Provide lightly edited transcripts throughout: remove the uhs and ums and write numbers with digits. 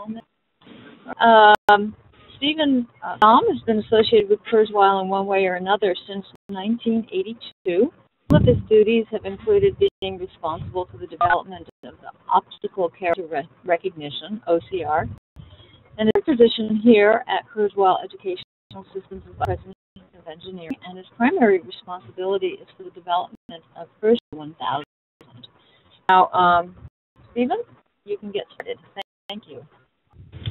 on this. Stephen Baum has been associated with Kurzweil in one way or another since 1982. Some of his duties have included being responsible for the development of the Optical Character Recognition, OCR, and his position here at Kurzweil Educational Systems is President of Engineering, and his primary responsibility is for the development of Kurzweil 1000. Now, Stephen, you can get started. Thank you.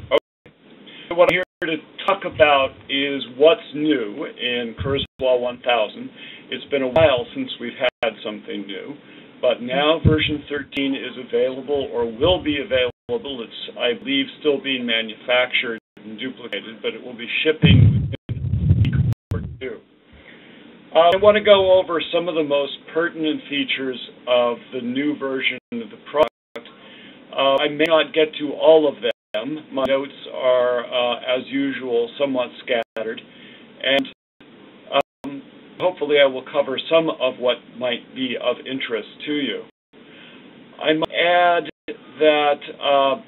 Okay. So what I'm here to talk about is what's new in Kurzweil 1000. It's been a while since we've had something new, but now version 13 is available or will be available. It's, I believe, still being manufactured and duplicated, but it will be shipping within a week or two. I want to go over some of the most pertinent features of the new version of the product. I may not get to all of them. My notes are, as usual, somewhat scattered, and hopefully I will cover some of what might be of interest to you. I might add that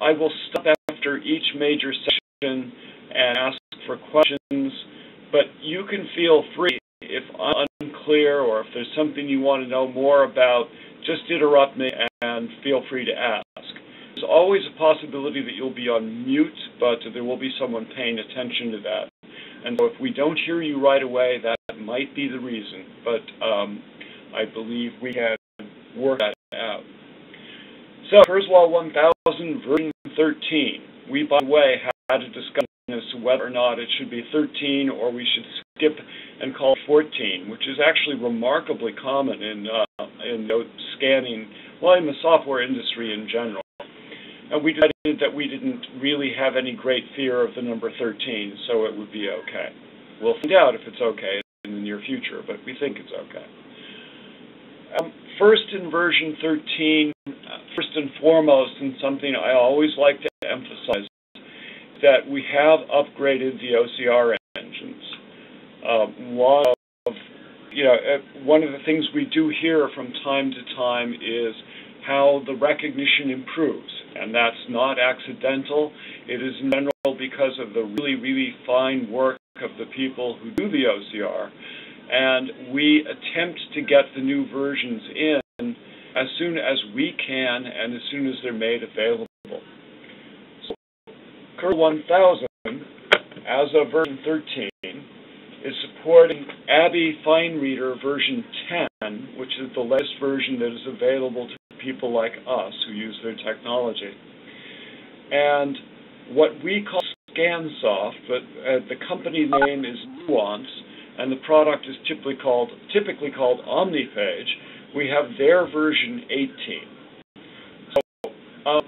I will stop after each major section and ask for questions, but you can feel free if I'm unclear or if there's something you want to know more about, just interrupt me and feel free to ask. There's always a possibility that you'll be on mute, but there will be someone paying attention to that. And so if we don't hear you right away, that might be the reason, but I believe we can work that out. So, Kurzweil 1000 version 13. We, by the way, had a discussion as to whether or not it should be 13 or we should skip and call it 14, which is actually remarkably common in scanning, well, in the software industry in general. And we decided that we didn't really have any great fear of the number 13, so it would be okay. We'll find out if it's okay in the near future, but we think it's okay. First, in version 13, first and foremost, and something I always like to emphasize, that we have upgraded the OCR engines. One of the things we do hear from time to time is how the recognition improves, and that's not accidental. It is in general because of the really, really fine work of the people who do the OCR, and we attempt to get the new versions in as soon as we can and as soon as they're made available. So, Kurzweil 1000, as of version 13, is supporting ABBY Fine Reader version 10, which is the latest version that is available to people like us who use their technology. And what we call ScanSoft, but the company name is Nuance, and the product is typically called OmniPage. We have their version 18. So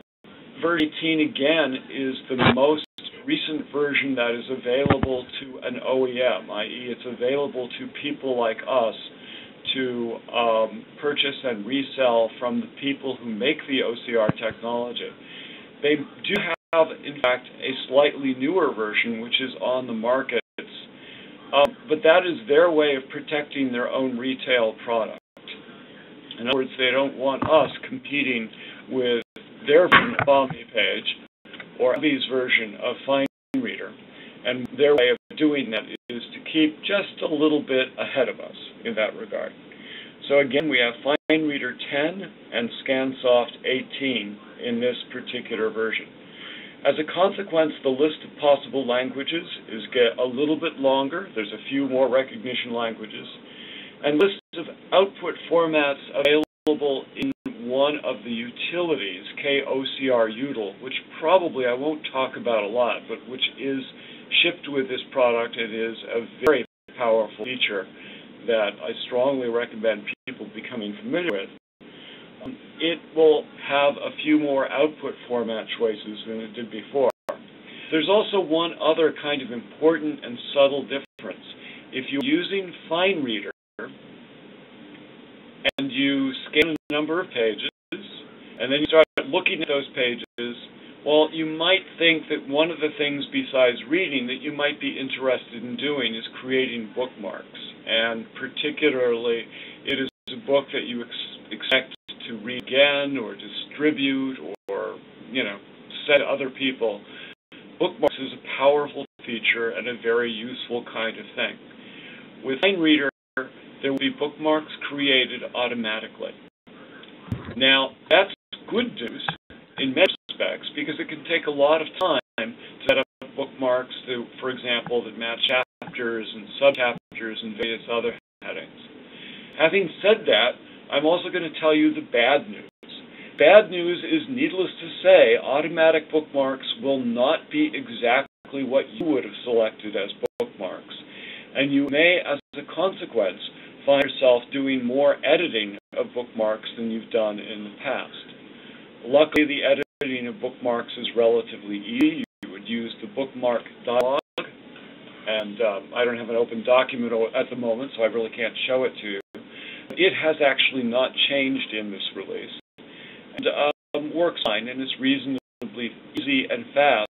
version 18 again is the most recent version that is available to an OEM, i.e. it's available to people like us to purchase and resell from the people who make the OCR technology. They do have, in fact, a slightly newer version which is on the market, but that is their way of protecting their own retail product. In other words, they don't want us competing with their version of OmniPage or ABBY's version of Fine Reader. And their way of doing that is to keep just a little bit ahead of us in that regard. So again, we have Fine Reader 10 and ScanSoft 18 in this particular version. As a consequence, the list of possible languages is a little bit longer. There's a few more recognition languages. And lists of output formats available in one of the utilities, KOCR Util, which probably I won't talk about a lot, but which is shipped with this product. It is a very powerful feature that I strongly recommend people becoming familiar with. It will have a few more output format choices than it did before. There's also one other kind of important and subtle difference. If you're using Fine Reader and you scan a number of pages, and then you start looking at those pages, well, you might think that one of the things besides reading that you might be interested in doing is creating bookmarks. And particularly, it is a book that you expect to read again or distribute or, send to other people. bookmarks is a powerful feature and a very useful kind of thing. With Mind Reader, there will be bookmarks created automatically. Now, that's good news in many respects because it can take a lot of time to set up bookmarks, for example, that match chapters and subchapters and various other headings. Having said that, I'm also going to tell you the bad news. Bad news is, needless to say, automatic bookmarks will not be exactly what you would have selected as bookmarks, and you may, as a consequence, find yourself doing more editing of bookmarks than you've done in the past. Luckily, the editing of bookmarks is relatively easy. You would use the bookmark dialog, and I don't have an open document at the moment, so I really can't show it to you. It has actually not changed in this release, and works fine, and it's reasonably easy and fast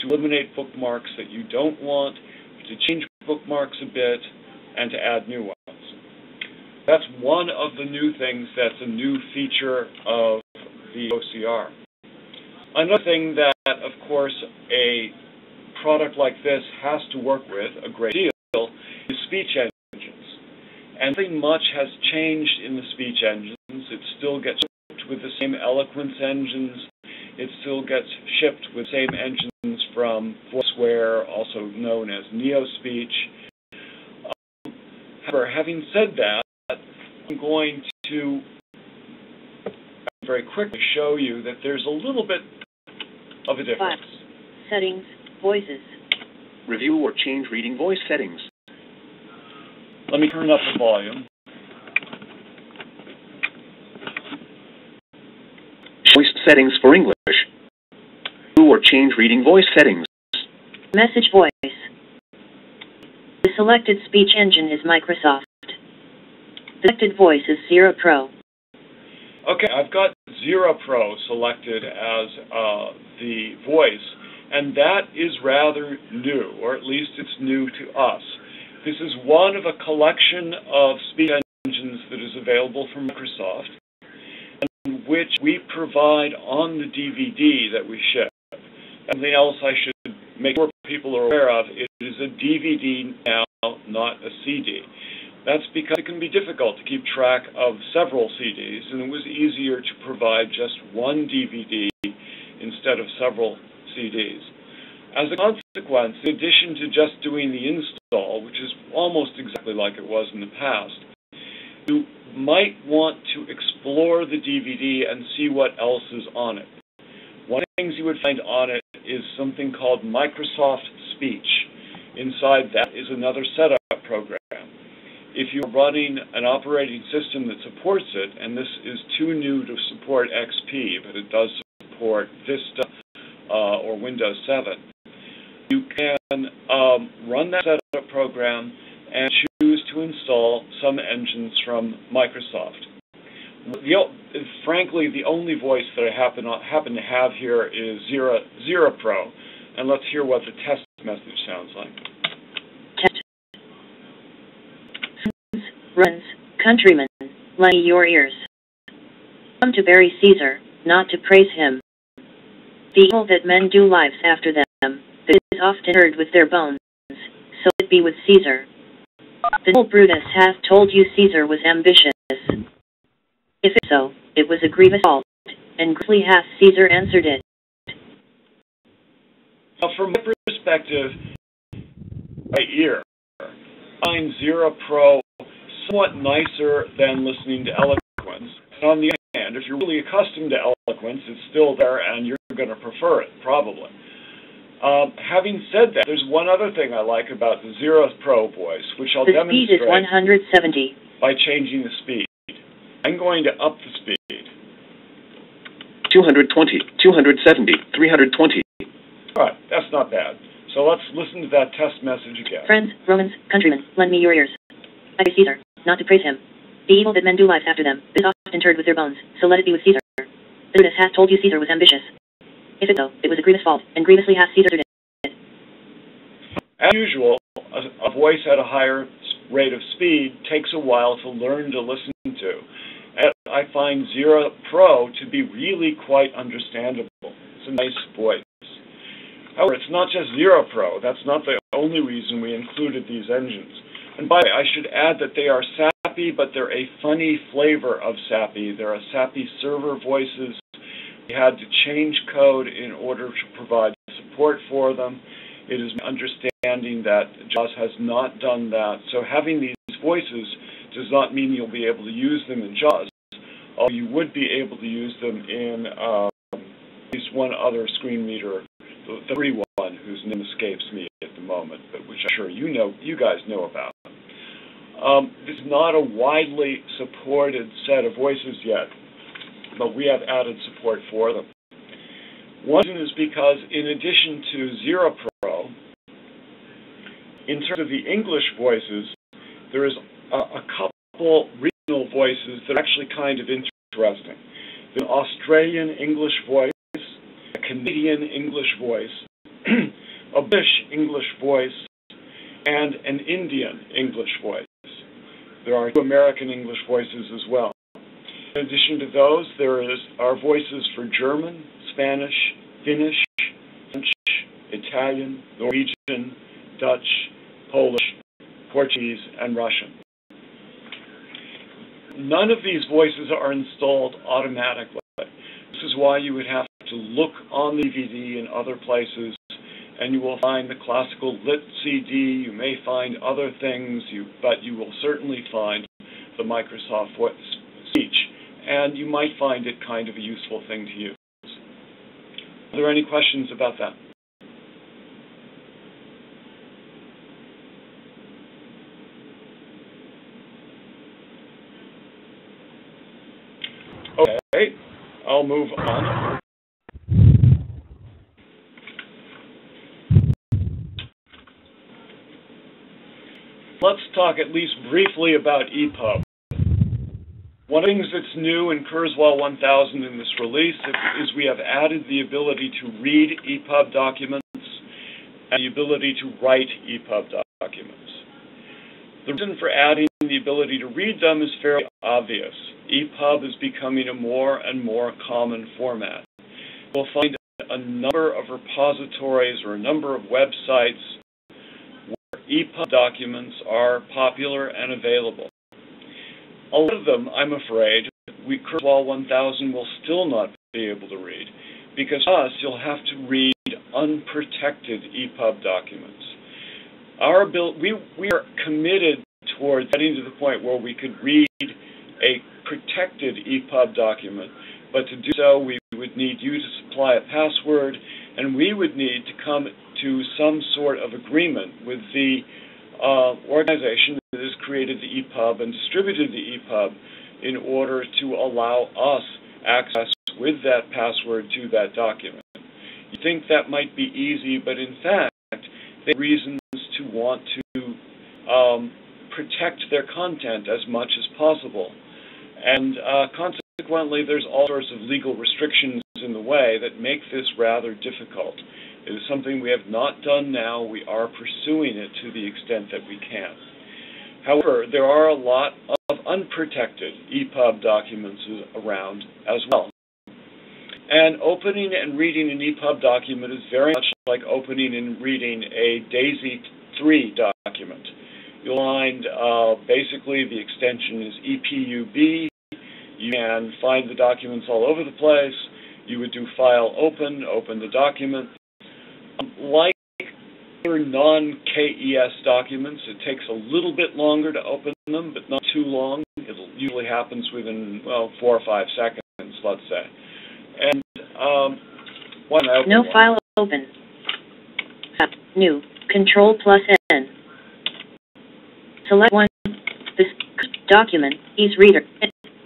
to eliminate bookmarks that you don't want, to change bookmarks a bit, and to add new ones. That's one of the new things that's a new feature of the OCR. Another thing that, of course, a product like this has to work with a great deal is speech engines. And nothing much has changed in the speech engines. It still gets shipped with the same eloquence engines. It still gets shipped with the same engines from Kurzweil, also known as NeoSpeech. However, having said that, I'm going to very quickly show you that there's a little bit of a difference. Settings, voices. Review or change reading voice settings. Let me turn up the volume. Voice settings for English. Review or change reading voice settings. Message voice. The selected speech engine is Microsoft. The selected voice is Zero Pro. Okay, I've got Zero Pro selected as the voice, and that is rather new, or at least it's new to us. This is one of a collection of speech engines that is available from Microsoft, and which we provide on the DVD that we ship. Something else I should make sure people are aware of, it is a DVD now, not a CD. That's because it can be difficult to keep track of several CDs, and it was easier to provide just one DVD instead of several CDs. As a consequence, in addition to just doing the install, which is almost exactly like it was in the past, you might want to explore the DVD and see what else is on it. One of the things you would find on it is something called Microsoft Speech. Inside that is another setup program. If you're running an operating system that supports it, and this is too new to support XP, but it does support Vista or Windows 7, you can run that setup program and choose to install some engines from Microsoft. Frankly, the only voice that I happen to have here is Zero Pro, and let's hear what the test message sounds like. Test. Runs, countrymen, lend me your ears. Come to bury Caesar, not to praise him. The evil that men do lives after them, that is often heard with their bones, so it be with Caesar. The noble Brutus hath told you Caesar was ambitious. If it so, it was a grievous fault, and griefully hath Caesar answered it. Now, from my perspective, my ear, I find Zero Pro somewhat nicer than listening to eloquence. And on the other hand, if you're really accustomed to eloquence, it's still there, and you're going to prefer it, probably. Having said that, there's one other thing I like about the Zero Pro voice, which I'll demonstrate. The speed is 170. By changing the speed. I'm going to up the speed. 220, 270, 320. All right, that's not bad. So let's listen to that test message again. Friends, Romans, countrymen, lend me your ears. I praise Caesar, not to praise him. The evil that men do lives after them, is often interred with their bones, so let it be with Caesar. Brutus hath told you Caesar was ambitious. If it so, it was a grievous fault, and grievously hath Caesar answered it. As usual, a voice at a higher rate of speed takes a while to learn to listen to. And I find Zero Pro to be really quite understandable. It's a nice voice. However, it's not just Zero Pro. That's not the only reason we included these engines. And by the way, I should add that they are sappy, but they're a funny flavor of sappy. There are sappy server voices. We had to change code in order to provide support for them. It is my understanding that JAWS has not done that. So having these voices does not mean you'll be able to use them in JAWS. Although you would be able to use them in at least one other screen reader, the free one, whose name escapes me at the moment, but which I'm sure you guys know about. This is not a widely supported set of voices yet, but we have added support for them. One reason is because in addition to Zero Pro, in terms of the English voices, there is a couple regional voices that are actually kind of interesting. There's an Australian English voice, a Canadian English voice, a British English voice, and an Indian English voice. There are 2 American English voices as well. In addition to those, there are voices for German, Spanish, Finnish, French, Italian, Norwegian, Dutch, Polish, Portuguese, and Russian. None of these voices are installed automatically. This is why you would have to look on the DVD and other places, and you will find the classical lit CD. You may find other things, but you will certainly find the Microsoft Speech, and you might find it kind of a useful thing to use. Are there any questions about that? Okay, I'll move on. Let's talk at least briefly about EPUB. One of the things that's new in Kurzweil 1000 in this release is we have added the ability to read EPUB documents and the ability to write EPUB documents. The reason for adding the ability to read them is fairly obvious. EPUB is becoming a more and more common format. You'll find a number of repositories or a number of websites where EPUB documents are popular and available. A lot of them, I'm afraid, Kurzweil 1000 will still not be able to read, because for us, you'll have to read unprotected EPUB documents. We are committed towards getting to the point where we could read a protected EPUB document, but to do so, we would need you to supply a password, and we would need to come to some sort of agreement with the organization that has created the EPUB and distributed the EPUB in order to allow us access with that password to that document. You think that might be easy, but in fact, they have reasons to want to protect their content as much as possible. And consequently, there's all sorts of legal restrictions in the way that make this rather difficult. It is something we have not done now. We are pursuing it to the extent that we can. However, there are a lot of unprotected EPUB documents around as well. And opening and reading an EPUB document is very much like opening and reading a DAISY-3 document. You'll find basically the extension is EPUB. You can find the documents all over the place. You would do file open the document. Like other non-KES documents, it takes a little bit longer to open them, but not too long. It usually happens within, 4 or 5 seconds, let's say. And no file open. New. Control+N. Select one. This document. EaseReader.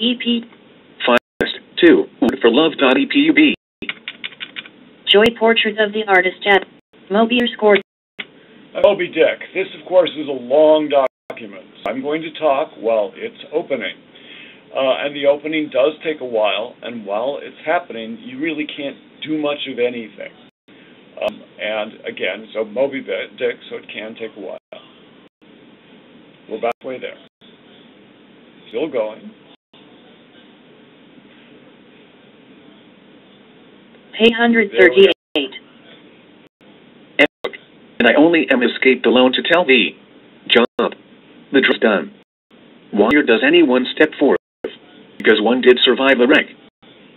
EP. First 2. For love.epub. Joy Portrait of the Artist at Moby _ Moby Dick. This, of course, is a long document. I'm going to talk while it's opening. And the opening does take a while, and while it's happening, you really can't do much of anything. And again, so Moby Dick, so it can take a while. We're about halfway there. Still going. Page 138. and I only am escaped alone to tell thee. Job. The dress done. Why does anyone step forth? Because one did survive the wreck.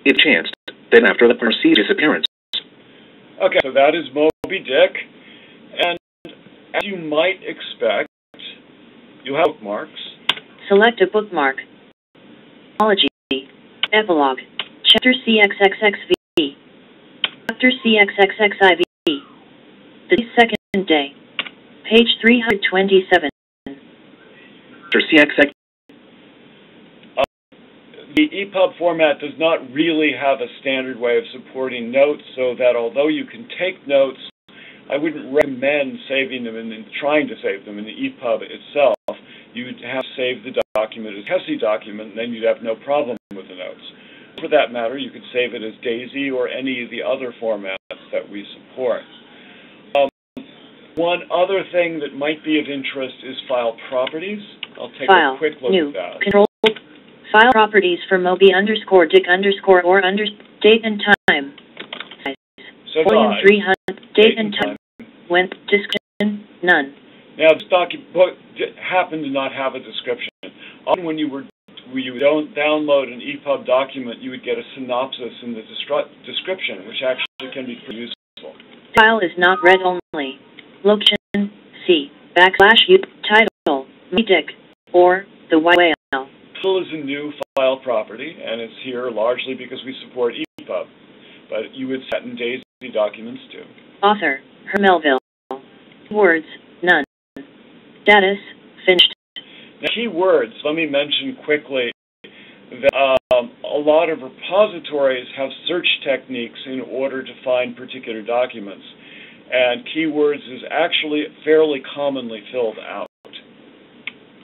It chanced that after the perceived disappearance. Okay, so that is Moby Dick, and as you might expect, you have bookmarks. Select a bookmark. Apology. Epilogue. Chapter CXXXV. Chapter CXXXIV. The second day. Page 327. Chapter CXX. The EPUB format does not really have a standard way of supporting notes, so that although you can take notes, I wouldn't recommend saving them and trying to save them in the EPUB itself. You'd have to save the document as a HESI document, and then you'd have no problem with the notes. For that matter, you could save it as DAISY or any of the other formats that we support. One other thing that might be of interest is file properties. I'll take a quick look at that. Control. File properties for Moby _ Dick _ or date and time. So Volume 300. Date and time. When description none. Now this book happened to not have a description. Often when you don't download an EPUB document, you would get a synopsis in the description, which actually can be pretty useful. File is not read only. Location C / U title Moby Dick or the White Whale. Title is a new file property, and it's here largely because we support EPUB, but you would set in DAISY documents too. Author Herr Melville. Words none. Status finished. Now, keywords. Let me mention quickly that a lot of repositories have search techniques in order to find particular documents, and keywords is actually fairly commonly filled out.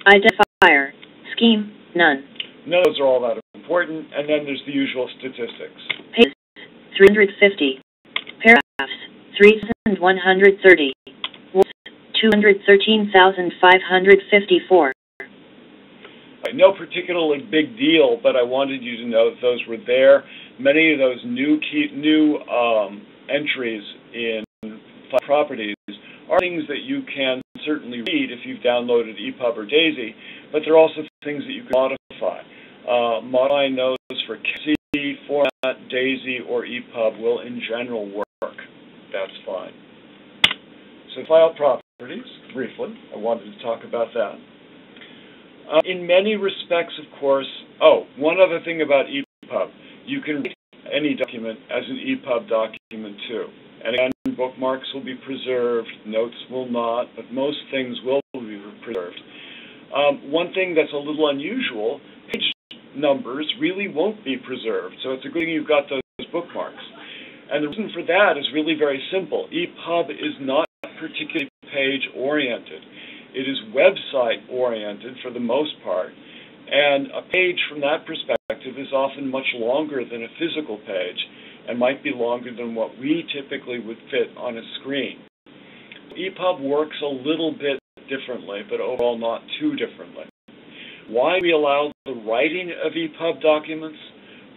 Identifier scheme none. None of those are all that important, and then there's the usual statistics. Pages 350. Paragraphs 3,130. Words 213,554. No particularly big deal, but I wanted you to know that those were there. Many of those new entries in file properties are things that you can certainly read if you've downloaded EPUB or DAISY, but there are also things that you can modify. Modifying those for HESI, format, DAISY, or EPUB will in general work. That's fine. So file properties, briefly, I wanted to talk about that. In many respects, of course, one other thing about EPUB, you can write any document as an EPUB document too. And again, bookmarks will be preserved, notes will not, but most things will be preserved. One thing that's a little unusual, page numbers really won't be preserved, so it's a good thing you've got those bookmarks. And the reason for that is really very simple. EPUB is not particularly page-oriented. It is website-oriented for the most part, and a page from that perspective is often much longer than a physical page, and might be longer than what we typically would fit on a screen. EPUB works a little bit differently, but overall not too differently. Why we allow the writing of EPUB documents?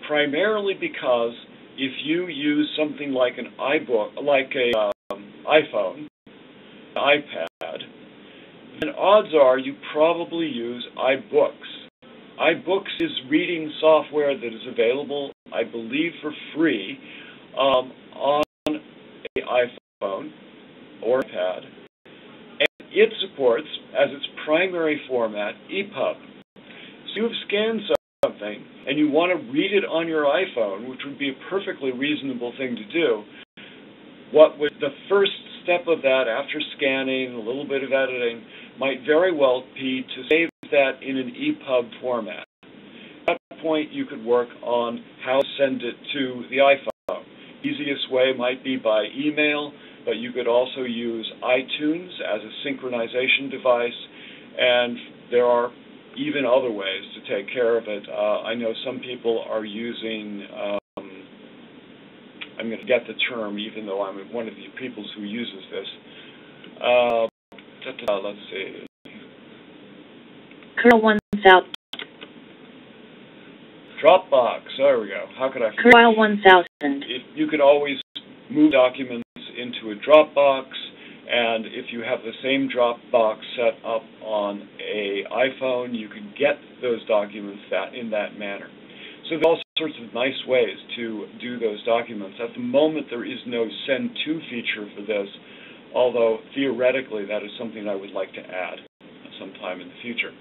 Primarily because if you use something like an iPhone, iPad, then odds are you probably use iBooks. iBooks is reading software that is available, I believe, for free on an iPhone or iPad, and it supports, as its primary format, EPUB. So you have scanned something, and you want to read it on your iPhone, which would be a perfectly reasonable thing to do. What would the first step of that, after scanning, a little bit of editing, might very well be to save that in an EPUB format. At that point, you could work on how to send it to the iPhone. Easiest way might be by email, but you could also use iTunes as a synchronization device, and there are even other ways to take care of it. I know some people are using, I'm going to get the term even though I'm one of the people who uses this. Let's see. Curl 1000. Dropbox, there we go. How could I forget? Kurzweil 1000. You could always move documents into a Dropbox. And if you have the same Dropbox set up on an iPhone, you can get those documents in that manner. So there are all sorts of nice ways to do those documents. At the moment, there is no send to feature for this, although theoretically that is something I would like to add sometime in the future.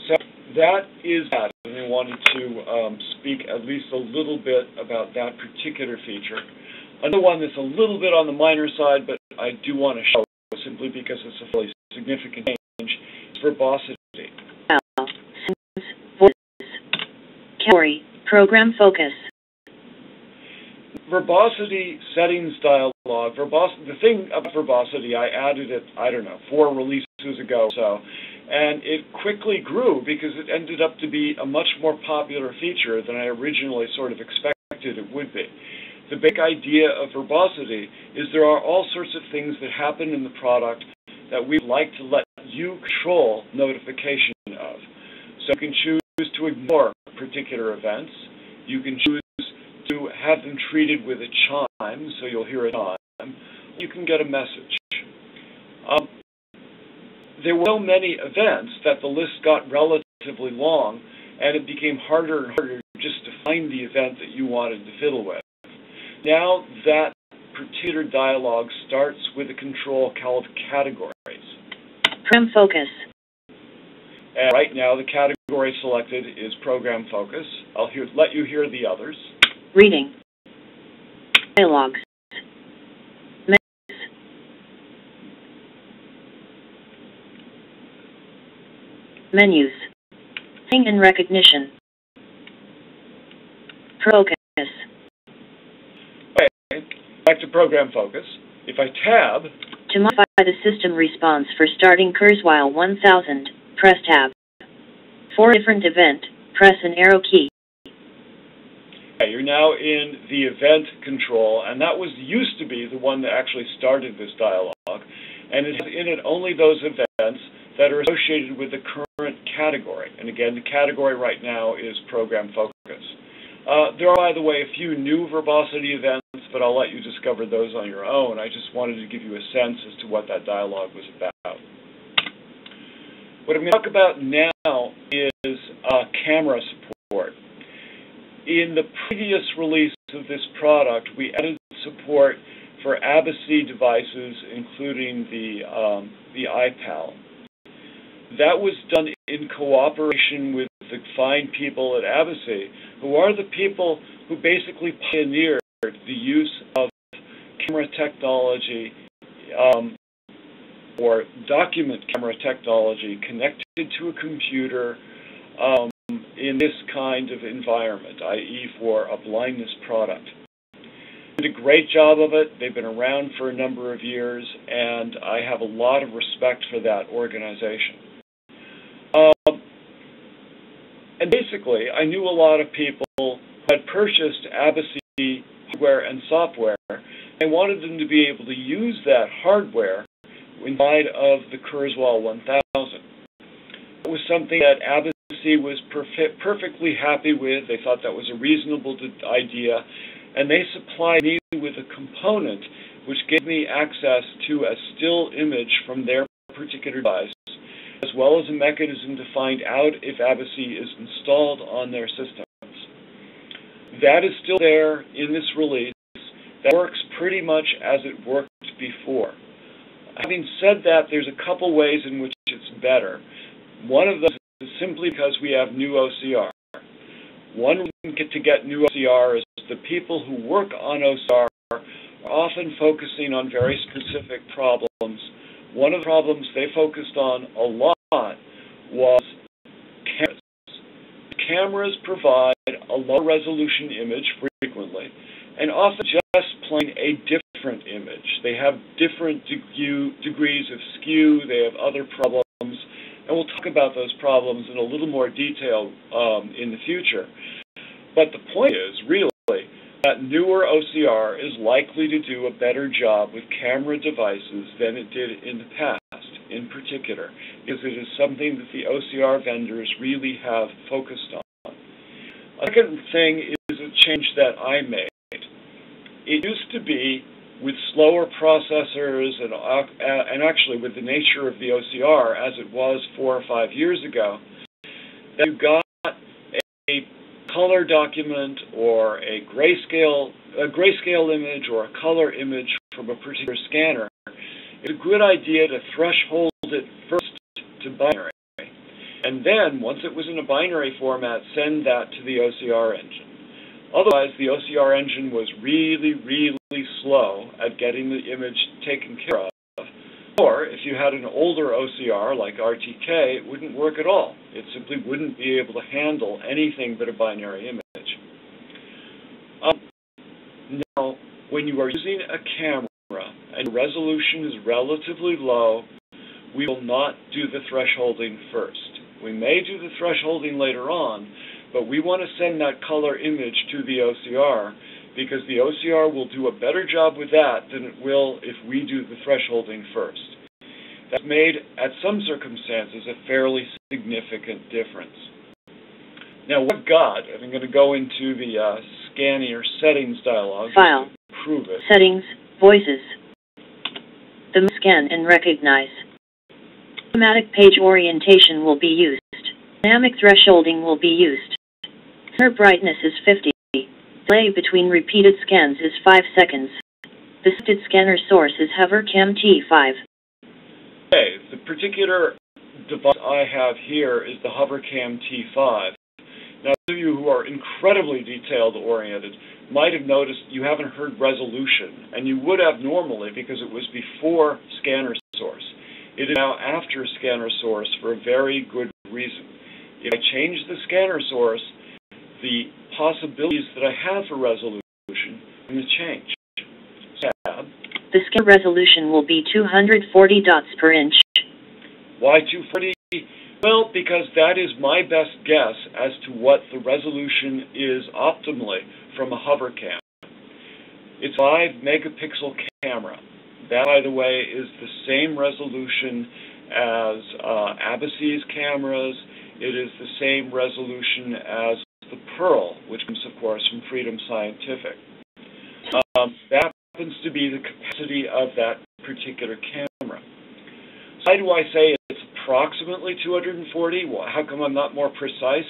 So that is that, and I wanted to speak at least a little bit about that particular feature. Another one that's a little bit on the minor side, but I do want to show simply because it's a fairly significant change, is verbosity. Category, program focus. Verbosity settings dialog. The thing about verbosity, I added it, 4 releases ago or so, and it quickly grew because it ended up to be a much more popular feature than I originally sort of expected it would be. The big idea of verbosity is there are all sorts of things that happen in the product that we'd like to let you control notification of. So you can choose to ignore particular events. You can choose to have them treated with a chime, so you'll hear a chime. You can get a message. There were so many events that the list got relatively long, and it became harder and harder just to find the event that you wanted to fiddle with. Now that particular dialog starts with a control called categories. Program focus. And right now the category selected is program focus. I'll let you hear the others. Reading. Dialogues. Menus. Thing and recognition. Focus. Back to program focus. If I tab... To modify the system response for starting Kurzweil 1000, press tab. For different event, press an arrow key. Okay, you're now in the event control, and that used to be the one that actually started this dialog. And it has in it only those events that are associated with the current category. And again, the category right now is program focus. There are, by the way, a few new verbosity events, but I'll let you discover those on your own. I just wanted to give you a sense as to what that dialogue was about. What I'm going to talk about now is camera support. In the previous release of this product, we added support for ABAC devices, including the iPal. That was done in cooperation with the fine people at ABAC, who are the people who basically pioneered the use of camera technology or document camera technology connected to a computer in this kind of environment, i.e. for a blindness product. They did a great job of it. They've been around for a number of years, and I have a lot of respect for that organization. And basically, I knew a lot of people who had purchased ABAC hardware and software, and wanted them to be able to use that hardware inside of the Kurzweil 1000. It was something that ABAC was perfectly happy with. They thought that was a reasonable idea, and they supplied me with a component which gave me access to a still image from their particular device, as well as a mechanism to find out if ABAC is installed on their systems. That is still there in this release. That works pretty much as it worked before. Having said that, there's a couple ways in which it's better. One of those is simply because we have new OCR. One reason to get new OCR is the people who work on OCR are often focusing on very specific problems. One of the problems they focused on a lot was cameras. Cameras provide a low-resolution image frequently, and often just plain a different image. They have different degrees of skew, they have other problems, and we'll talk about those problems in a little more detail in the future. But the point is, really, that newer OCR is likely to do a better job with camera devices than it did in the past, in particular, because it is something that the OCR vendors really have focused on. A second thing is a change that I made. It used to be with slower processors and actually with the nature of the OCR as it was 4 or 5 years ago, that you got a color document or a grayscale image or a color image from a particular scanner, it's a good idea to threshold it first to binary. And then, once it was in a binary format, send that to the OCR engine. Otherwise, the OCR engine was really, really slow at getting the image taken care of. Or, if you had an older OCR, like RTK, it wouldn't work at all. It simply wouldn't be able to handle anything but a binary image. Now, when you are using a camera and resolution is relatively low, we will not do the thresholding first. We may do the thresholding later on, but we want to send that color image to the OCR because the OCR will do a better job with that than it will if we do the thresholding first. That made, at some circumstances, a fairly significant difference. Now, what I've got, and I'm going to go into the scanning or settings dialog File. to prove it. Settings, voices. The scan and recognize. Automatic page orientation will be used. Dynamic thresholding will be used. Center brightness is 50. Delay between repeated scans is 5 seconds. The selected scanner source is HoverCam T5. Okay, the particular device I have here is the HoverCam T5. Now, those of you who are incredibly detail-oriented might have noticed you haven't heard resolution, and you would have normally because it was before scanner source. It is now after scanner source for a very good reason. If I change the scanner source, the possibilities that I have for resolution are going to change. Tab. The scan resolution will be 240 dots per inch. Why 240? Well, because that is my best guess as to what the resolution is optimally from a HoverCam. It's a 5-megapixel camera. That, by the way, is the same resolution as Abasse's cameras. It is the same resolution as the Pearl, which comes, of course, from Freedom Scientific. That happens to be the capacity of that particular camera. So why do I say it's approximately 240? Well, how come I'm not more precise?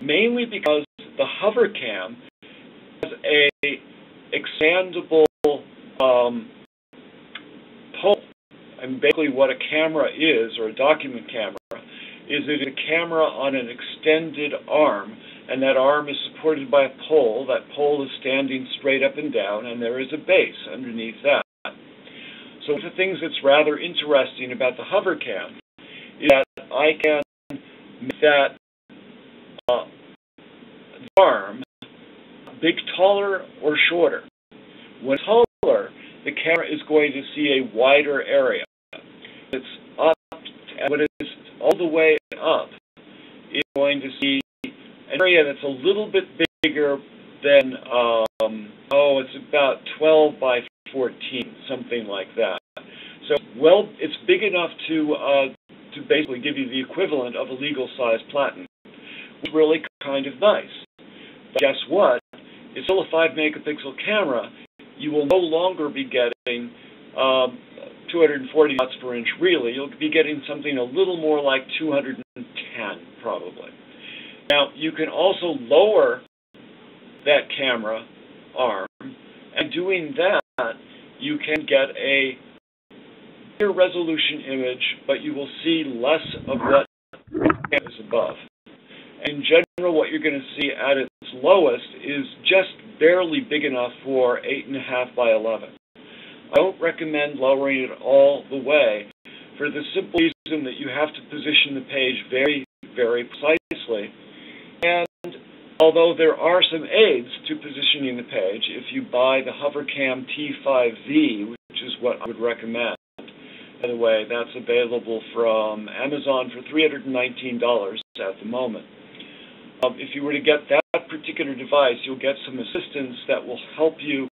Mainly because the HoverCam has a expandable pole. And basically what a camera is, or a document camera, is it a camera on an extended arm, and that arm is supported by a pole. That pole is standing straight up and down, and there is a base underneath that. So one of the things that's rather interesting about the HoverCam is that I can make that arm big, taller, or shorter. When it's taller, the camera is going to see a wider area. It's up, and when it's all the way up, it's going to see an area that's a little bit bigger than, it's about 12 by 14, something like that. So, well, it's big enough to basically give you the equivalent of a legal-sized platen. It's really kind of nice. But guess what? It's still a 5-megapixel camera. You will no longer be getting 240 dots per inch, really. You'll be getting something a little more like 210, probably. Now, you can also lower that camera arm, and doing that, you can get a higher resolution image, but you will see less of what is above. In general, what you're going to see at its lowest is just barely big enough for 8.5 by 11. I don't recommend lowering it all the way for the simple reason that you have to position the page very, very precisely. And although there are some aids to positioning the page, if you buy the HoverCam T5V, which is what I would recommend, by the way, that's available from Amazon for $319 at the moment. If you were to get that particular device, you'll get some assistance that will help you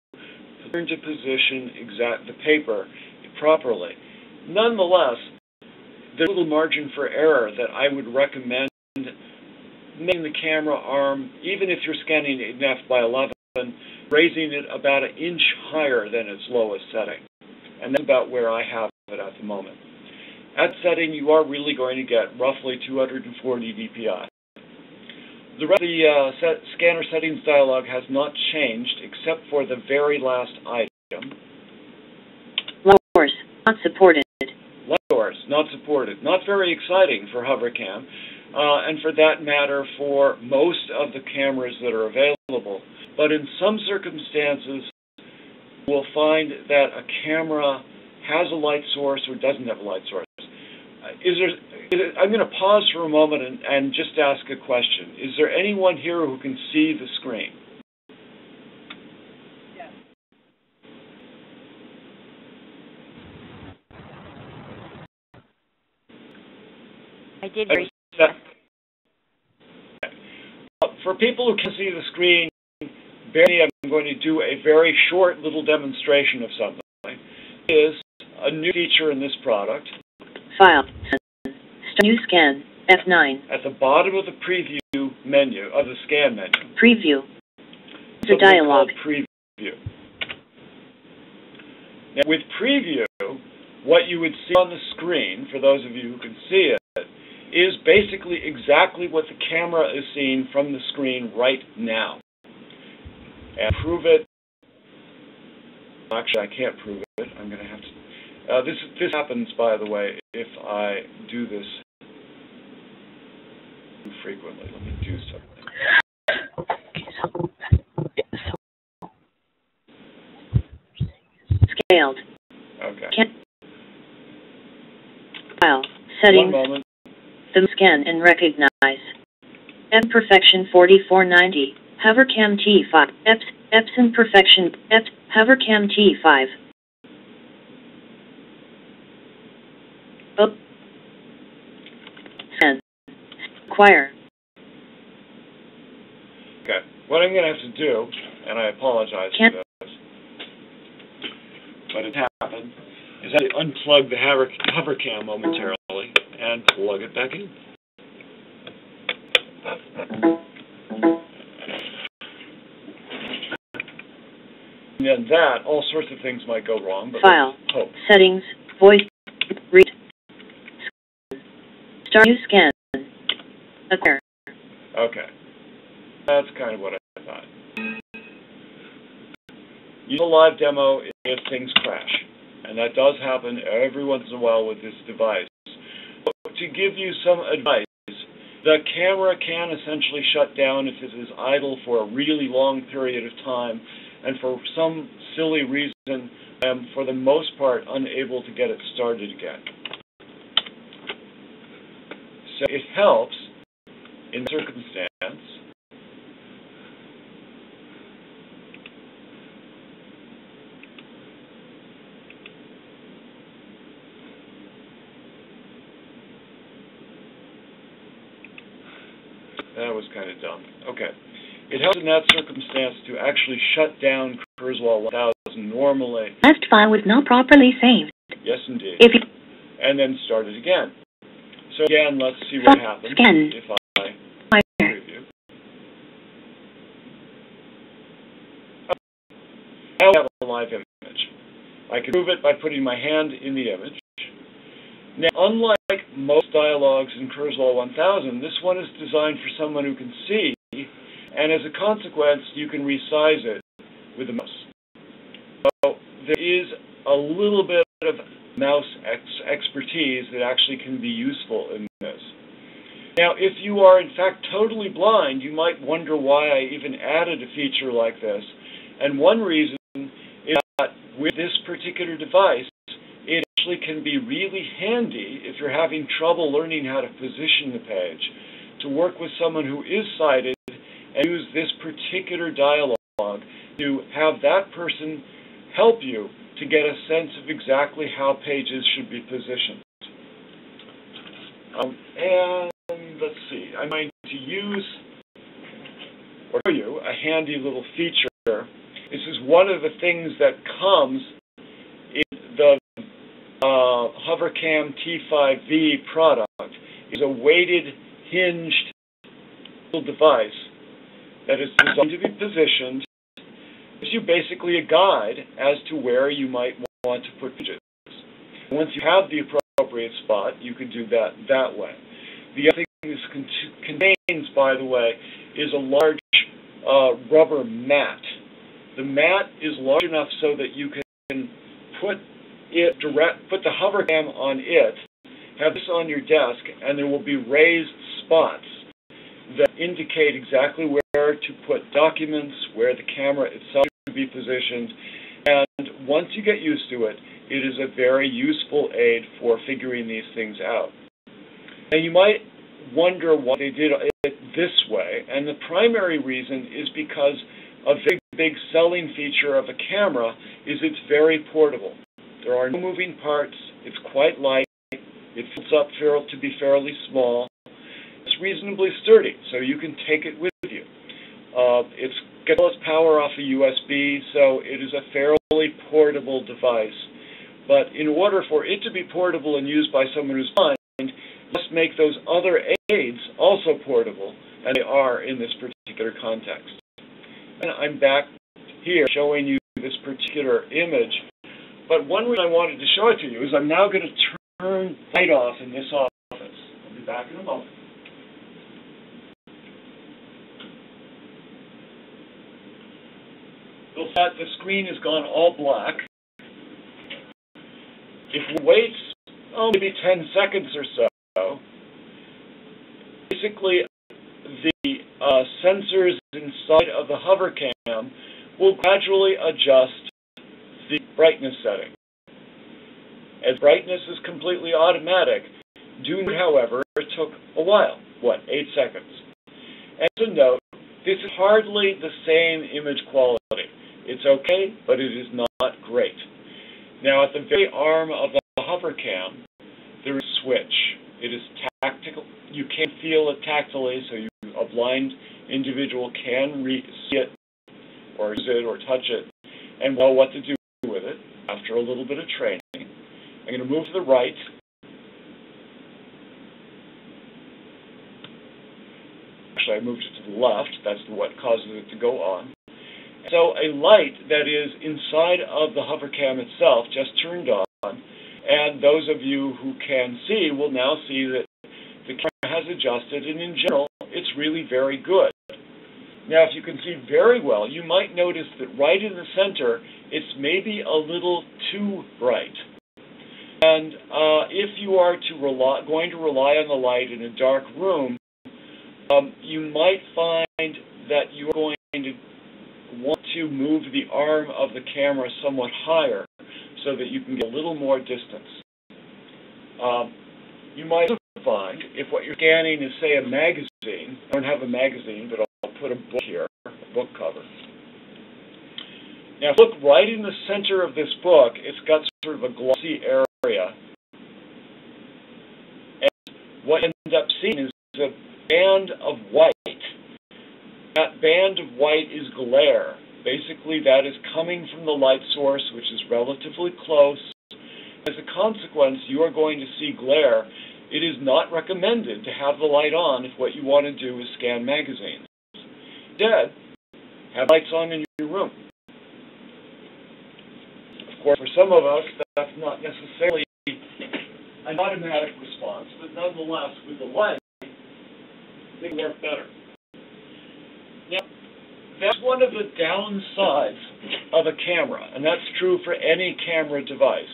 learn to position the paper properly. Nonetheless, there's a little margin for error that I would recommend making the camera arm, even if you're scanning 8.5 by 11, raising it about 1 inch higher than its lowest setting. And that's about where I have it at the moment. At setting, you are really going to get roughly 240 dpi. The rest of the scanner settings dialog has not changed except for the very last item. Lowers, not supported. Lowers, not supported. Not very exciting for HoverCam, and for that matter for most of the cameras that are available. But in some circumstances, we'll find that a camera has a light source or doesn't have a light source. I'm going to pause for a moment and just ask a question. Is there anyone here who can see the screen? Yes. I did read that. For people who can see the screen, I'm going to do a very short little demonstration of something. It is a new feature in this product. File. New scan. F9. At the bottom of the preview menu, of the scan menu. Preview. The dialog. Preview. Now, with preview, what you would see on the screen, for those of you who can see it, is basically exactly what the camera is seeing from the screen right now. And prove it. Actually, I can't prove it. I'm going to have to. This happens, by the way, if I do this too frequently. Let me do something. Scaled. Okay. File. Settings. 1 moment. The scan and recognize. Perfection 4490. HoverCam T5. Epson Perfection. HoverCam T5. Scan. Acquire. Okay. What I'm going to have to do, and I apologize for this, but it happened, is I unplug the HoverCam momentarily and plug it back in. And then that, all sorts of things might go wrong, but File. Hope. Settings. Voice. Read. Start new scan. Acquire. Okay. That's kind of what I thought. Use a live demo if things crash. And that does happen every once in a while with this device. But to give you some advice, the camera can essentially shut down if it is idle for a really long period of time, and for some silly reason, I am for the most part unable to get it started again. So it helps in circumstance. That was kind of dumb. Okay. It helps in that circumstance to actually shut down Kurzweil 1000 normally. Last file was not properly saved. Yes, indeed. If you and then start it again. So again, let's see what happens scan. if I preview. Now I have a live image. I can prove it by putting my hand in the image. Now, unlike most dialogues in Kurzweil 1000, this one is designed for someone who can see, and as a consequence, you can resize it with a mouse. So there is a little bit of mouse expertise that actually can be useful in this. Now, if you are in fact totally blind, you might wonder why I even added a feature like this. And one reason is that with this particular device, it actually can be really handy if you're having trouble learning how to position the page, to work with someone who is sighted and use this particular dialogue to have that person help you to get a sense of exactly how pages should be positioned. And let's see, I'm going to use or show you a handy little feature. This is one of the things that comes in the HoverCam T5V product. Is a weighted, hinged little device that is designed to be positioned gives you basically a guide as to where you might want to put pages. Once you have the appropriate spot, you can do that way. The other thing this contains, by the way, is a large rubber mat. The mat is large enough so that you can put the hover cam on it, have this on your desk, and there will be raised spots that indicate exactly where to put documents, where the camera itself should be positioned, and once you get used to it, it is a very useful aid for figuring these things out. Now you might wonder why they did it this way, and the primary reason is because a very big selling feature of a camera is it's very portable. There are no moving parts, it's quite light, it folds up to be fairly small, it's reasonably sturdy, so you can take it with you. It gets all its power off a USB, so it is a fairly portable device. But in order for it to be portable and used by someone who's blind, you must make those other aids also portable, and they are in this particular context. And I'm back here showing you this particular image, but one reason I wanted to show it to you is I'm now going to turn the light off in this office. I'll be back in a moment. You'll see that the screen has gone all black. If we wait, maybe 10 seconds or so, basically the sensors inside of the hover cam will gradually adjust the brightness setting. As brightness is completely automatic, however, it took a while, 8 seconds. And to note, this is hardly the same image quality. It's okay, but it is not great. Now, at the very arm of the hover cam, there is a switch. It is tactile. You can feel it tactilely, so a blind individual can see it, or use it, or touch it, and know what to do with it after a little bit of training. I'm going to move to the right. Actually, I moved it to the left. That's what causes it to go on. So a light that is inside of the hover cam itself just turned on, and those of you who can see will now see that the camera has adjusted, and in general, it's really very good. Now, if you can see very well, you might notice that right in the center, it's maybe a little too bright. And if you are going to rely on the light in a dark room, you might find that you're going to want to move the arm of the camera somewhat higher so that you can get a little more distance. You might also find, if what you're scanning is, say, a magazine, I don't have a magazine, but I'll put a book here, a book cover. Now, if you look right in the center of this book, it's got sort of a glossy area. And what you end up seeing is a band of white. That band of white is glare. Basically, that is coming from the light source, which is relatively close. As a consequence, you are going to see glare. It is not recommended to have the light on if what you want to do is scan magazines. Instead, have lights on in your room. Of course, for some of us, that's not necessarily an automatic response, but nonetheless, with the light, they work better. Now, that's one of the downsides of a camera, and that's true for any camera device,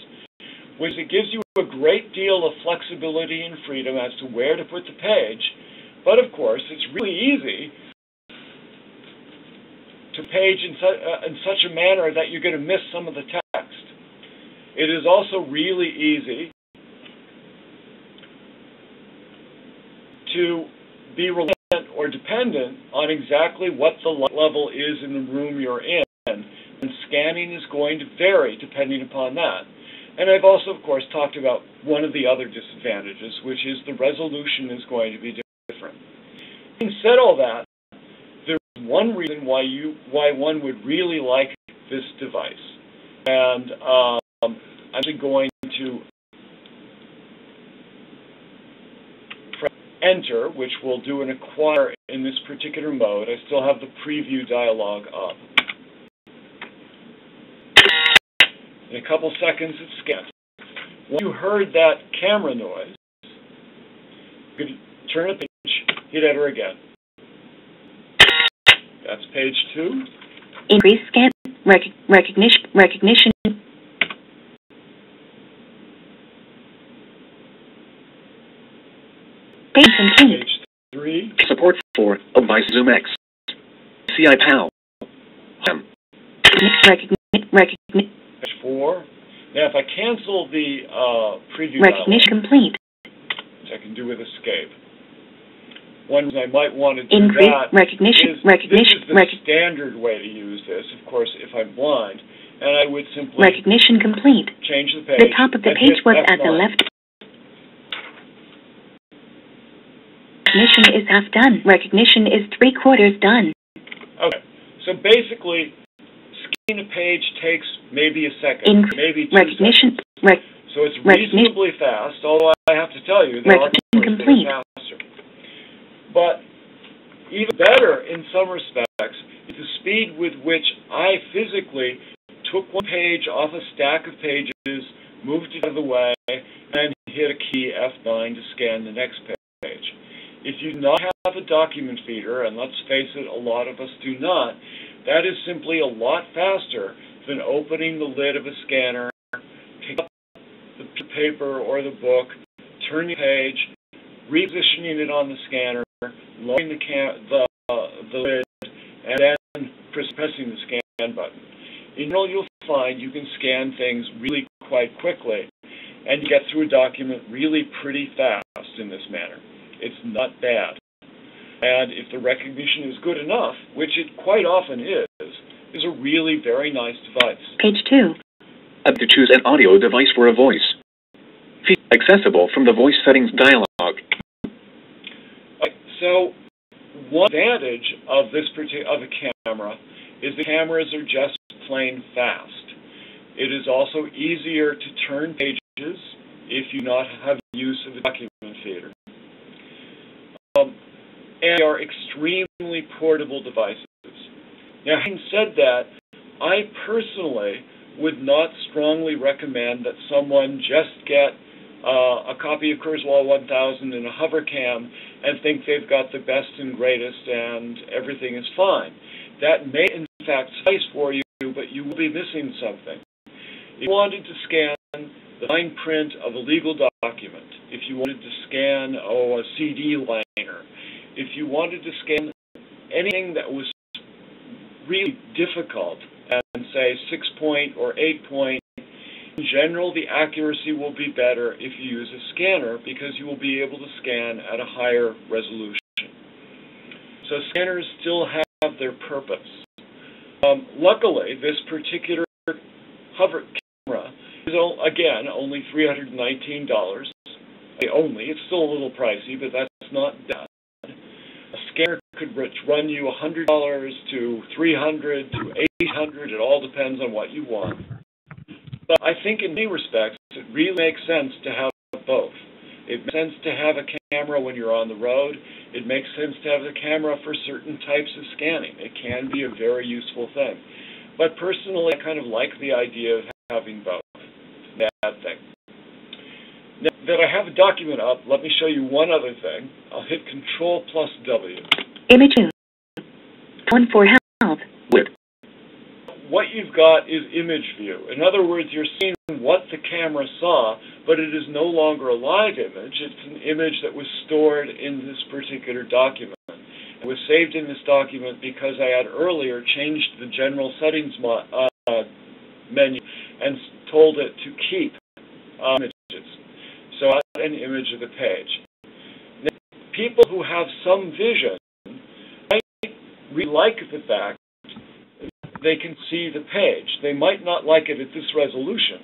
which it gives you a great deal of flexibility and freedom as to where to put the page, but of course, it's really easy to page in such a manner that you're going to miss some of the text. It is also really easy to be reliant or dependent on exactly what the light level is in the room you're in, and scanning is going to vary depending upon that. And I've also, of course, talked about one of the other disadvantages, which is the resolution is going to be different. Having said all that, there's one reason why one would really like this device, and I'm actually going to press Enter, which will do an acquire in this particular mode. I still have the preview dialog up. In a couple seconds, it scans. When you heard that camera noise, you could turn a page, hit enter again. That's page 2. Increase scan recognition. Page continued. Page 3. Support for Device Zoom X. CI PAL. Recognition. Page 4. Now, if I cancel the preview Recognition complete. which I can do with escape, one reason I might want to do Increase that recognition. is this is the standard way to use this, of course, if I'm blind, and I would simply Recognition complete. change the page. The top of the and page hit was at F9. the left. Recognition is half done. Recognition is 3/4 done. Okay, so basically, scanning a page takes maybe a second, maybe 2 recognition. seconds. So it's reasonably fast, although I have to tell you, there are Recognition complete. faster. But even better, in some respects, is the speed with which I physically took one page off a stack of pages, moved it out of the way, and hit a key F9 to scan the next page. If you do not have a document feeder, and let's face it, a lot of us do not, that is simply a lot faster than opening the lid of a scanner, picking up the paper or the book, turning the page, repositioning it on the scanner, lowering the lid, and then pressing the scan button. In general, you'll find you can scan things really quite quickly, and you get through a document really pretty fast in this manner. It's not bad. And if the recognition is good enough, which it quite often is a really very nice device. Page 2. To choose an audio device for a voice. Accessible from the voice settings dialog. So, one advantage of this of a camera is the cameras are just plain fast. It is also easier to turn pages if you not have use of the document feeder. And they are extremely portable devices. Now, having said that, I personally would not strongly recommend that someone just get a copy of Kurzweil 1000 and a hover cam and think they've got the best and greatest and everything is fine. That may in fact suffice for you, but you will be missing something. If you wanted to scan the fine print of a legal document, if you wanted to scan a CD liner, if you wanted to scan anything that was really difficult and say 6-point or 8-point, in general, the accuracy will be better if you use a scanner because you will be able to scan at a higher resolution. So scanners still have their purpose. Luckily, this particular hover camera is, again, only $319. It's still a little pricey, but that's not bad. A scanner could run you $100 to $300 to $800. It all depends on what you want. But I think in many respects, it really makes sense to have both. It makes sense to have a camera when you're on the road. It makes sense to have the camera for certain types of scanning. It can be a very useful thing. But personally, I kind of like the idea of having both. It's a bad thing. Now that I have a document up, let me show you one other thing. I'll hit Control+W. Image 2. 1 for help. What you've got is image view. In other words, you're seeing what the camera saw, but it is no longer a live image. It's an image that was stored in this particular document. It was saved in this document because I had earlier changed the general settings menu and told it to keep images. So I got an image of the page. Now, people who have some vision might really like the fact they can see the page. They might not like it at this resolution,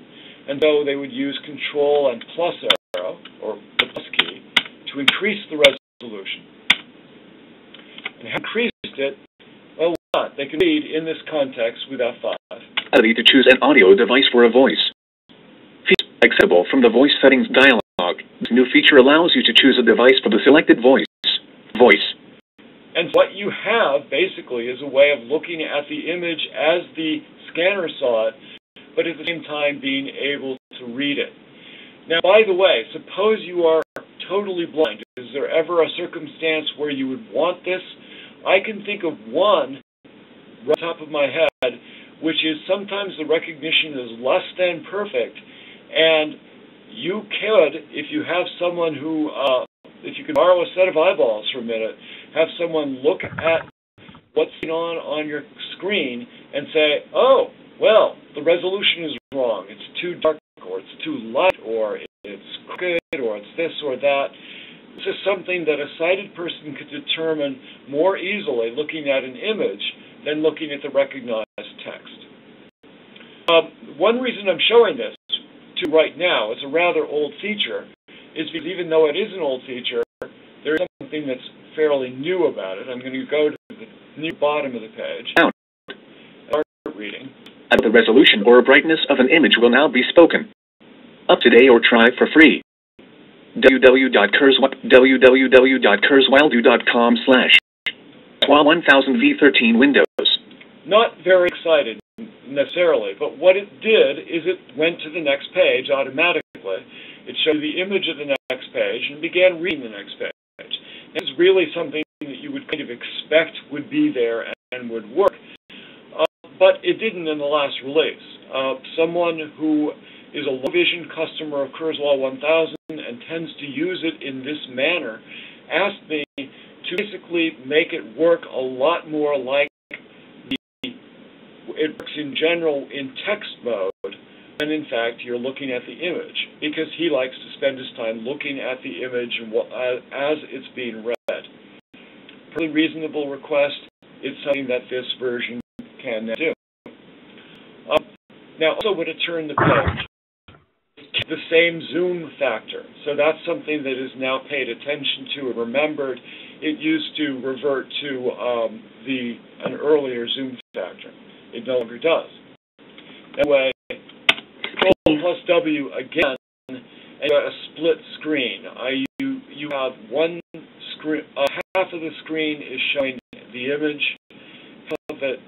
and so they would use Control and plus arrow, or the plus key, to increase the resolution. And having increased it, well, they can read in this context with F5. Ability to choose an audio device for a voice. Accessible from the voice settings dialog. This new feature allows you to choose a device for the selected voice. And what you have, basically, is a way of looking at the image as the scanner saw it, but at the same time being able to read it. Now, by the way, suppose you are totally blind. Is there ever a circumstance where you would want this? I can think of one right on top of my head, which is sometimes the recognition is less than perfect, and you could, if you have someone who, if you could borrow a set of eyeballs for a minute, have someone look at what's going on your screen and say, oh, well, the resolution is wrong. It's too dark, or it's too light, or it's crooked, or it's this or that. This is something that a sighted person could determine more easily looking at an image than looking at the recognized text. One reason I'm showing this to right now, it's a rather old feature, is because even though it is an old feature, there's something that's fairly new about it. I'm going to go to the near bottom of the page. Start reading. The resolution or brightness of an image will now be spoken. Up today or try for free. www.kurzweil.com/1000v13 Windows. Not very excited necessarily, but what it did is it went to the next page automatically. It showed the image of the next page and began reading the next page. It's really something that you would kind of expect would be there and would work, but it didn't in the last release. Someone who is a low vision customer of Kurzweil 1000 and tends to use it in this manner asked me to basically make it work a lot more like it works in general in text mode, and in fact you're looking at the image, because he likes to spend his time looking at the image and as it's being read. Pretty reasonable request. It's something that this version can now do. Now, also when it turned the page, the same zoom factor. So that's something that is now paid attention to and remembered. It used to revert to an earlier zoom factor. It no longer does. Anyway, Control plus W again, and you got a split screen. You have one screen, half of the screen is showing the image, half of it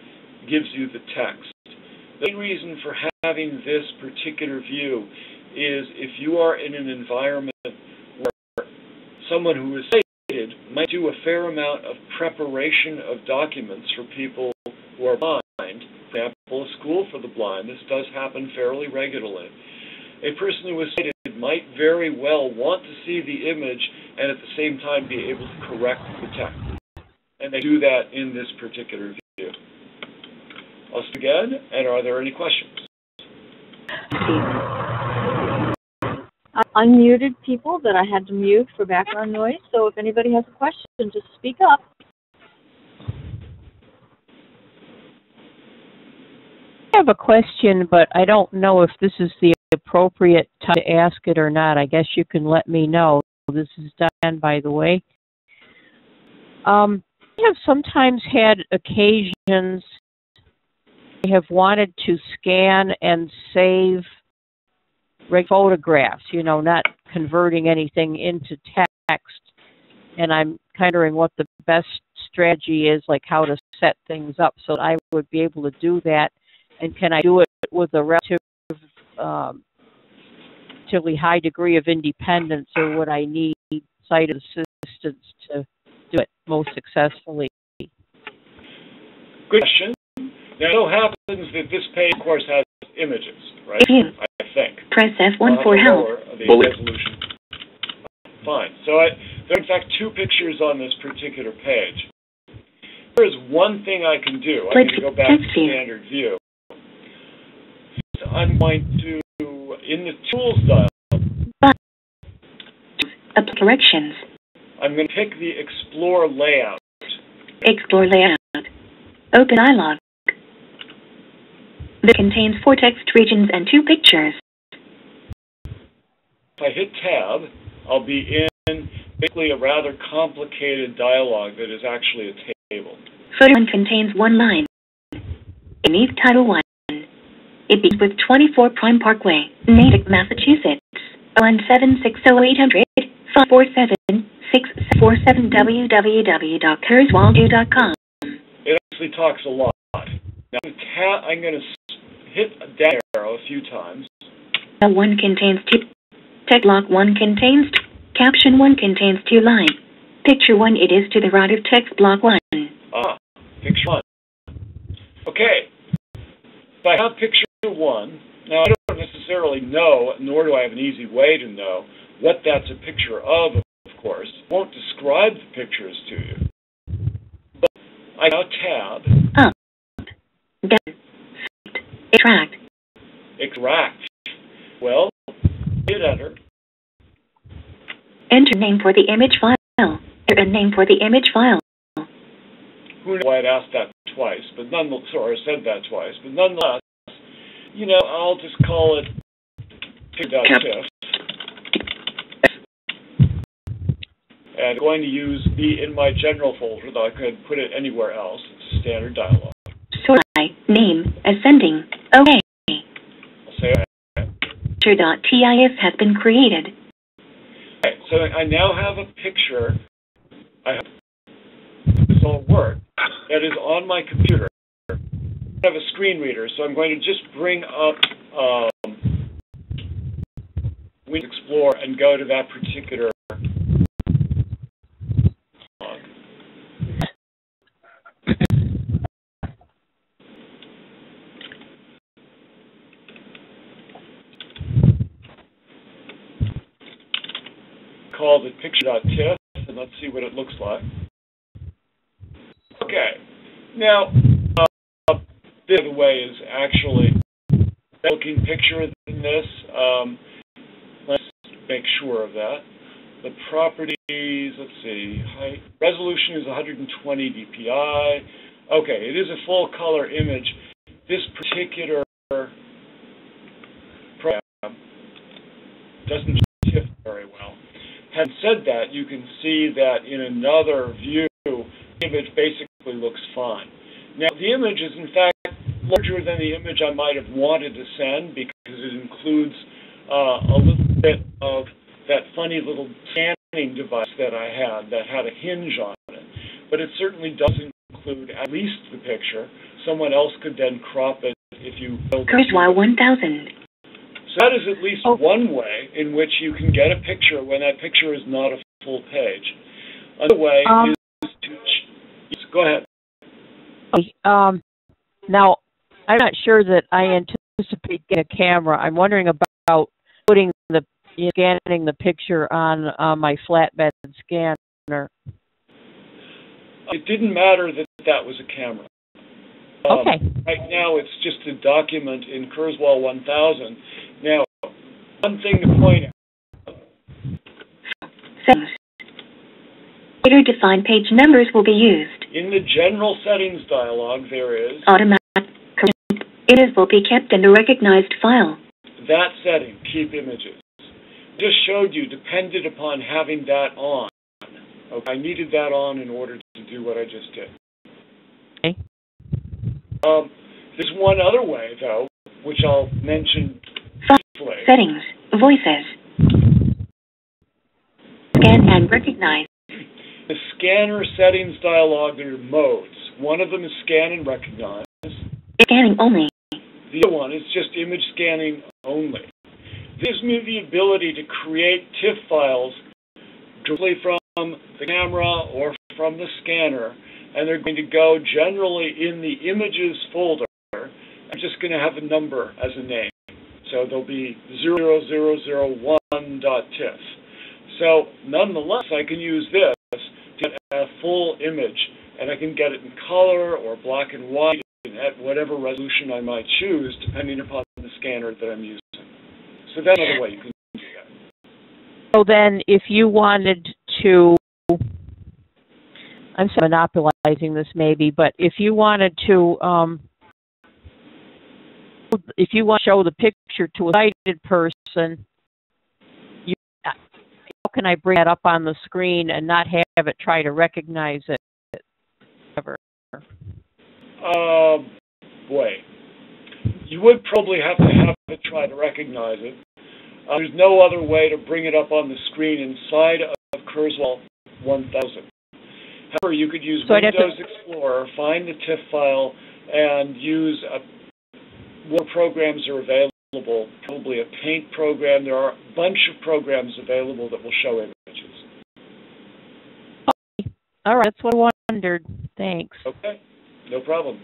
gives you the text. The main reason for having this particular view is if you are in an environment where someone who is sighted might do a fair amount of preparation of documents for people who are blind. For example, a school for the blind. This does happen fairly regularly. A person who is sighted might very well want to see the image and at the same time be able to correct the text. And they do that in this particular view. I'll start again, and are there any questions? I unmuted people that I had to mute for background noise, so if anybody has a question, just speak up. I have a question, but I don't know if this is the appropriate time to ask it or not. I guess you can let me know. This is Diane, by the way. I have sometimes had occasions I have wanted to scan and save photographs, not converting anything into text. And I'm kind of wondering what the best strategy is, like how to set things up so that I would be able to do that. And can I do it with a relatively high degree of independence, or would I need sighted assistance to do it most successfully? Good question. Now, it so happens that this page, of course, has images, right? I think. Press F1 for help. The resolution. Fine. So there are, in fact, two pictures on this particular page. There is one thing I can do. I'm going to go back to standard view. I'm going to, in the Tools dialog, Corrections. I'm going to pick the Explore Layout. Explore Layout. Open dialog. That contains 4 text regions and 2 pictures. If I hit Tab, I'll be in basically a rather complicated dialog that is actually a table. Photo 1 contains 1 line. Beneath Title 1. It begins with 24 Prime Parkway, Natick, Massachusetts. 1760800 547 647 www.kurzweil.com. It actually talks a lot. Now I'm going to hit down arrow a few times. One contains two. Text block 1 contains two. Caption 1 contains 2 lines. Picture 1, it is to the right of text block 1. Picture 1. Okay. If I have picture 1, now I don't necessarily know, nor do I have an easy way to know, what that's a picture of course. It won't describe the pictures to you. But I now tab. Up. Down. Extract. Extract. Well, hit enter. Enter name for the image file. Enter a name for the image file. Who knows why I'd asked that twice, but nonetheless, or said that twice, but nonetheless, you know, I'll just call it picture.tiff. And I'm going to use be in my general folder, though I could put it anywhere else. It's a standard dialog. Sort by name ascending. Okay. I'll say okay. Picture.tif has been created. Okay, so I now have a picture. I hope this all work. That is on my computer. I have a screen reader, so I'm going to just bring up Windows Explorer and go to that particular called it picture.tiff, and let's see what it looks like. Okay. Now, this, by the way, is actually a better looking picture than this. Let's make sure of that. The properties, let's see, height, resolution is 120 dpi. Okay, it is a full color image. This particular program doesn't TIFF very well. Having said that, you can see that in another view, the image basically looks fine. Now, the image is in fact larger than the image I might have wanted to send because it includes a little bit of that funny little scanning device that I had that had a hinge on it. But it certainly does include at least the picture. Someone else could then crop it if you build it. Kurzweil 1000. So that is at least one way in which you can get a picture when that picture is not a full page. Another way is to... Yes, go ahead. Now, I'm not sure that I anticipate getting a camera. I'm wondering about putting scanning the picture on my flatbed scanner. It didn't matter that that was a camera. Okay. Right now, it's just a document in Kurzweil 1000. Now, one thing to point out. Settings. Later defined page numbers will be used. In the general settings dialog, there is automatic images will be kept in the recognized file. That setting, keep images. Just showed you depended upon having that on. Okay, I needed that on in order to do what I just did. Okay. There's one other way, though, which I'll mention briefly. Settings, voices. Scan and recognize. The scanner settings dialog, there are modes. One of them is scan and recognize. Scanning only. The other one is just image scanning only. This gives me the ability to create TIFF files directly from the camera or from the scanner, and they're going to go generally in the images folder. I'm just going to have a number as a name. So there'll be 00001.tiff. So nonetheless, I can use this to get a full image, and I can get it in color or black and white at whatever resolution I might choose, depending upon the scanner that I'm using. So that's another way you can do that. So then, if you wanted to, I'm monopolizing this maybe, but if you wanted to, if you want to show the picture to a sighted person, how can I bring that up on the screen and not have it try to recognize it? Boy, you would probably have it try to recognize it. There's no other way to bring it up on the screen inside of Kurzweil 1000. However, you could use Windows Explorer, find the TIFF file, and use what programs are available, probably a paint program. There are a bunch of programs available that will show images. All right, that's what I wondered. Thanks. Okay, no problem.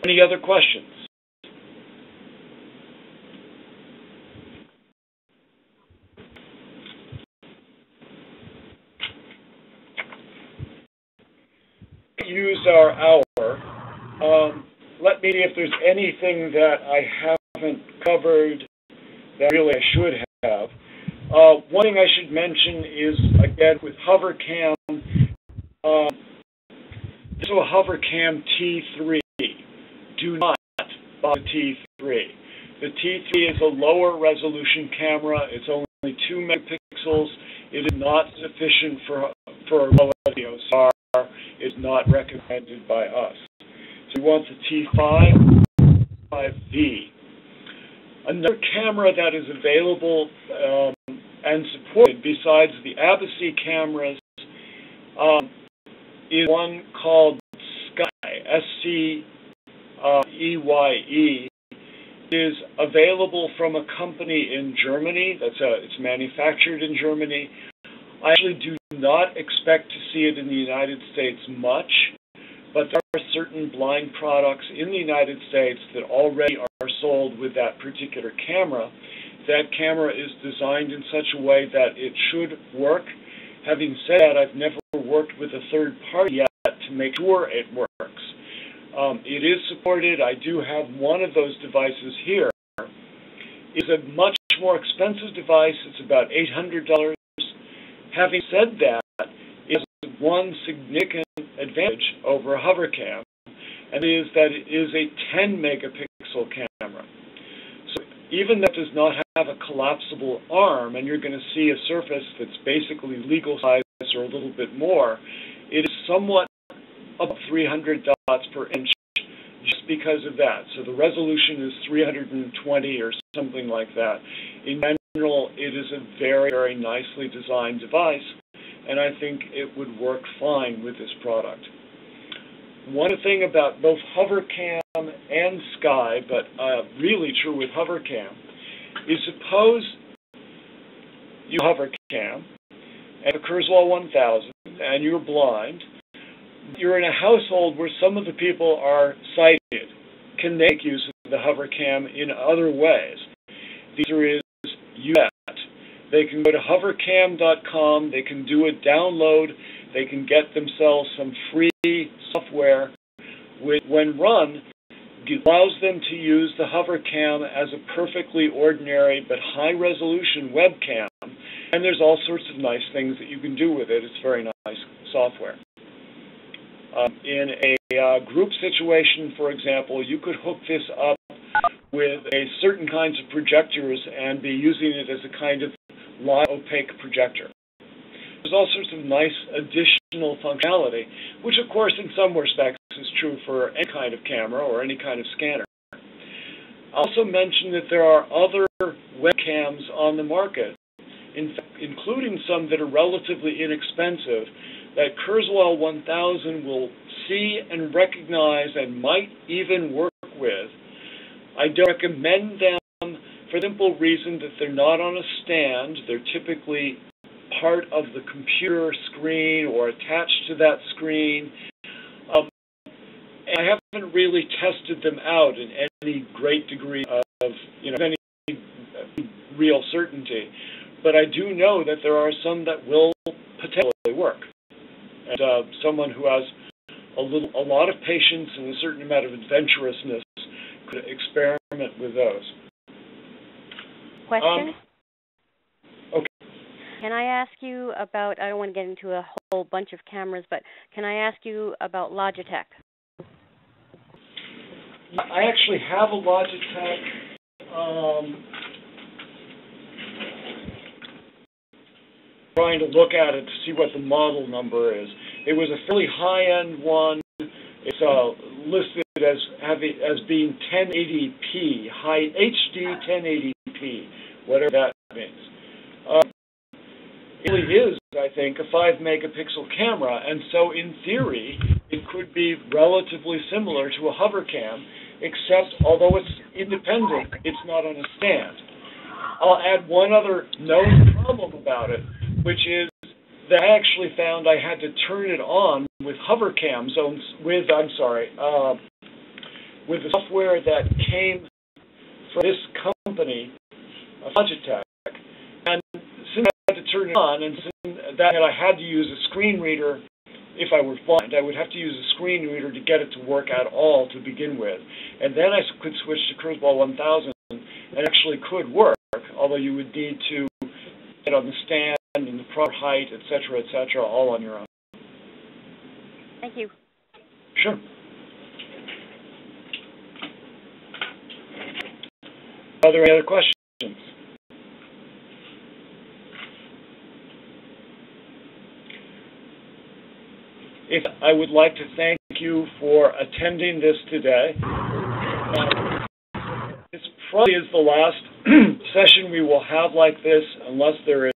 Any other questions? Use our hour. Let me see if there's anything that I haven't covered that really I should have. One thing I should mention is, again, with HoverCam, so a HoverCam T3. Do not buy the T3. The T3 is a lower resolution camera. It's only 2 megapixels. It is not sufficient for a low DSLR. It's not recommended by us. So we want the T5, 5D. Another camera that is available and supported besides the Abacy cameras is one called Sky, S-C-EYE. It is available from a company in Germany. It's manufactured in Germany. I actually do not expect to see it in the United States much, but there are certain blind products in the United States that already are sold with that particular camera. That camera is designed in such a way that it should work. Having said that, I've never worked with a third party yet to make sure it works. It is supported. I do have one of those devices here. It's a much more expensive device. It's about $800. Having said that, it has one significant advantage over a HoverCam, and it is that it is a 10 megapixel camera. So even though it does not have a collapsible arm, and you're going to see a surface that's basically legal size or a little bit more, it is somewhat above 300 dots per inch just because of that. So the resolution is 320 or something like that. In general, it is a very, very nicely designed device, and I think it would work fine with this product. One thing about both HoverCam and Sky, but really true with HoverCam, is suppose you HoverCam and a Kurzweil 1000 and you're blind. You're in a household where some of the people are sighted. Can they make use of the HoverCam in other ways? The answer is you bet. They can go to hovercam.com. They can do a download. They can get themselves some free software which, when run, allows them to use the HoverCam as a perfectly ordinary but high-resolution webcam. And there's all sorts of nice things that you can do with it. It's very nice software. In a group situation, for example, you could hook this up with certain kinds of projectors and be using it as a kind of live opaque projector. There's all sorts of nice additional functionality, which of course in some respects is true for any kind of camera or any kind of scanner. I'll also mention that there are other webcams on the market, including some that are relatively inexpensive, that Kurzweil 1000 will see and recognize and might even work with. I don't recommend them for the simple reason that they're not on a stand. They're typically part of the computer screen or attached to that screen. And I haven't really tested them out in any great degree of, any real certainty. But I do know that there are some that will potentially work. And someone who has a lot of patience and a certain amount of adventurousness could experiment with those. Question? Okay. Can I ask you about, I don't want to get into a whole bunch of cameras, but can I ask you about Logitech? I actually have a Logitech. Trying to look at it to see what the model number is. It was a fairly high-end one. It's listed as being 1080p, high HD 1080p, whatever that means. It really is, I think, a 5 megapixel camera, and so in theory, it could be relatively similar to a hover cam, except although it's independent, it's not on a stand. I'll add one other known problem about it, which is that I actually found I had to turn it on with hover cam zones, with the software that came from this company, Logitech. And since I had to turn it on, and since that I had to use a screen reader, if I were blind, I would have to use a screen reader to get it to work at all to begin with. And then I could switch to Kurzweil 1000 and actually could work, although you would need to get on the stand and the proper height, etc., all on your own. Thank you. Sure. Are there any other questions? I would like to thank you for attending this today. This probably is the last session we will have like this, unless there is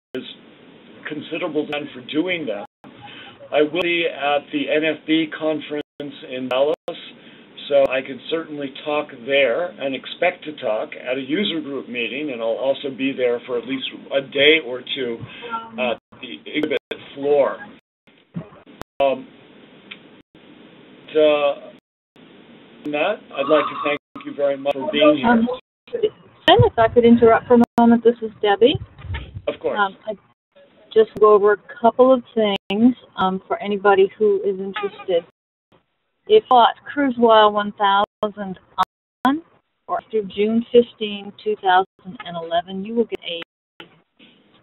considerable time for doing that. I will be at the NFB conference in Dallas, so I can certainly talk there and expect to talk at a user group meeting, and I'll also be there for at least a day or two at the exhibit floor. Matt, I'd like to thank you very much for being here. And if I could interrupt for a moment, this is Debbie. Of course. I just go over a couple of things for anybody who is interested. If you bought Kurzweil 1000 on or after June 15, 2011, you will get a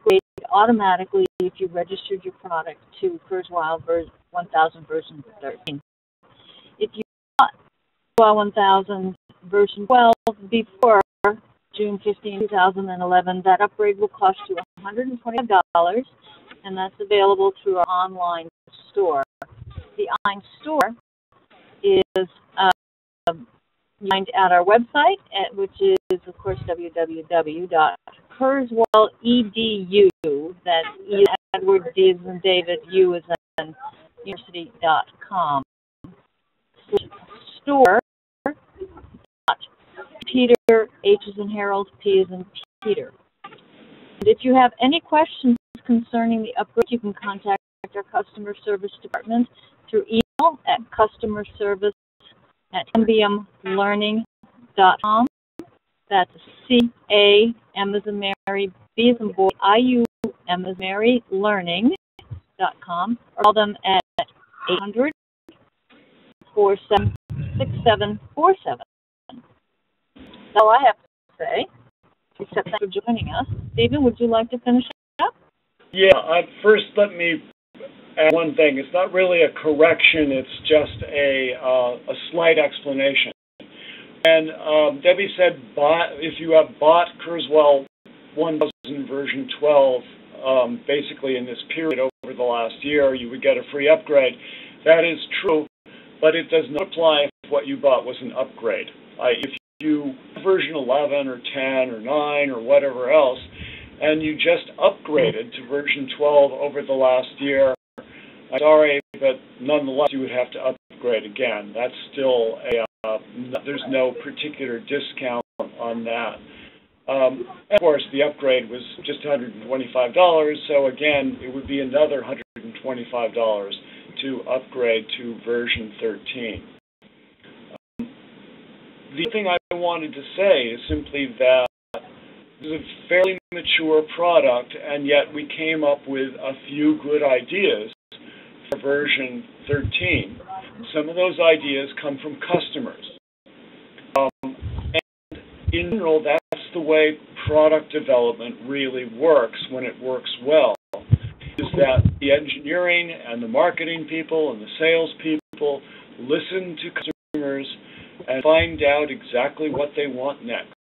grade automatically if you registered your product to Kurzweil 1000 version 13. If you bought Kurzweil 1000 version 12 before June 15, 2011, that upgrade will cost you $125, and that's available through our online store. The online store is at our website, which is, of course, www.kurzweil.edu. That's E as Edward, D as in David, U as in university.com. Store. Peter, H as in Harold, P as in Peter. And if you have any questions concerning the upgrade, you can contact our customer service department through email at customerservice@cambiumlearning.com. That's C-A-M as in Mary, B as in boy, I-U-M as in Mary, learning.com. Or call them at 800-476747. That's all I have to say, except thanks for joining us. Stephen, would you like to finish up? Yeah, first let me add one thing. It's not really a correction, it's just a slight explanation. And Debbie said if you have bought Kurzweil 1000 version 12, basically in this period over the last year, you would get a free upgrade. That is true, but it does not apply if what you bought was an upgrade. If you version 11 or 10 or 9 or whatever else, and you just upgraded to version 12 over the last year, I'm sorry, but nonetheless you would have to upgrade again. That's still there's no particular discount on that. And of course, the upgrade was just $125, so again, it would be another $125 to upgrade to version 13. The thing I wanted to say is simply that this is a fairly mature product, and yet we came up with a few good ideas for version 13. Some of those ideas come from customers. And in general, that's the way product development really works when it works well, is that the engineering and the marketing people and the sales people listen to customers and find out exactly what they want next.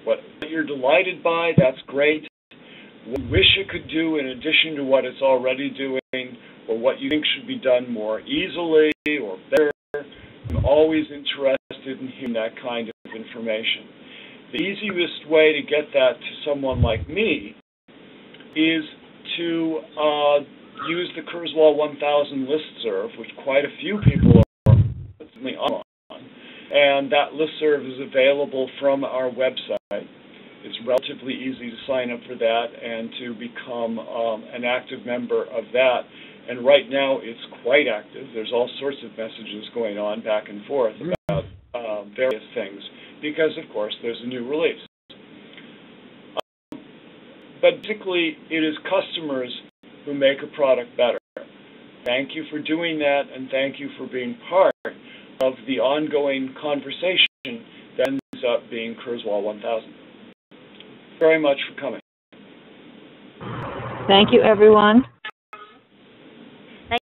What you're delighted by, that's great. What you wish it could do in addition to what it's already doing, or what you think should be done more easily or better. I'm always interested in hearing that kind of information. The easiest way to get that to someone like me is to use the Kurzweil 1000 listserv, which quite a few people are on, and that listserv is available from our website. It's relatively easy to sign up for that and to become an active member of that. And right now it's quite active. There's all sorts of messages going on back and forth about various things because, of course, there's a new release. But basically, it is customers who make a product better. Thank you for doing that, and thank you for being part of the ongoing conversation that ends up being Kurzweil 1000. Very much for coming. Thank you, everyone.